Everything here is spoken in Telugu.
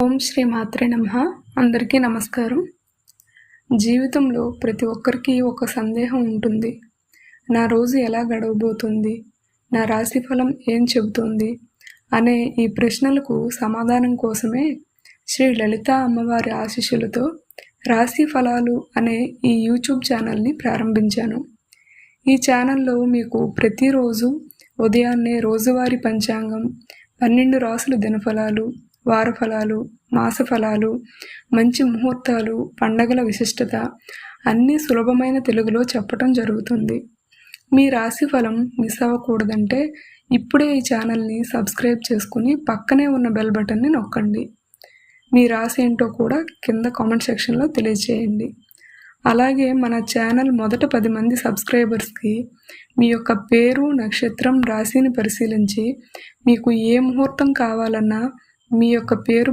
ఓం శ్రీ మాత్రే నమః. అందరికీ నమస్కారం. జీవితంలో ప్రతి ఒక్కరికి ఒక సందేహం ఉంటుంది. నా రోజు ఎలా గడవబోతుంది, నా రాశి ఫలం ఏం చెబుతుంది అనే ఈ ప్రశ్నలకు సమాధానం కోసమే శ్రీ లలితా అమ్మవారి ఆశీస్సులతో రాశి ఫలాలు అనే ఈ యూట్యూబ్ ఛానల్ని ప్రారంభించాను. ఈ ఛానల్లో మీకు ప్రతిరోజు ఉదయాన్నే రోజువారీ పంచాంగం, 12 రాసుల దినఫలాలు, వార ఫలాలు, మాస ఫలాలు, మంచి ముహూర్తాలు, పండగల విశిష్టత అన్నీ సులభమైన తెలుగులో చెప్పటం జరుగుతుంది. మీ రాశి ఫలం మిస్ అవ్వకూడదంటే ఇప్పుడే ఈ ఛానల్ని సబ్స్క్రైబ్ చేసుకుని పక్కనే ఉన్న బెల్ బటన్ని నొక్కండి. మీ రాశి ఏంటో కూడా కింద కామెంట్ సెక్షన్లో తెలియజేయండి. అలాగే మన ఛానల్ మొదట 10 మంది సబ్స్క్రైబర్స్కి మీ యొక్క పేరు, నక్షత్రం, రాశిని పరిశీలించి మీకు ఏ ముహూర్తం కావాలన్నా మీ యొక్క పేరు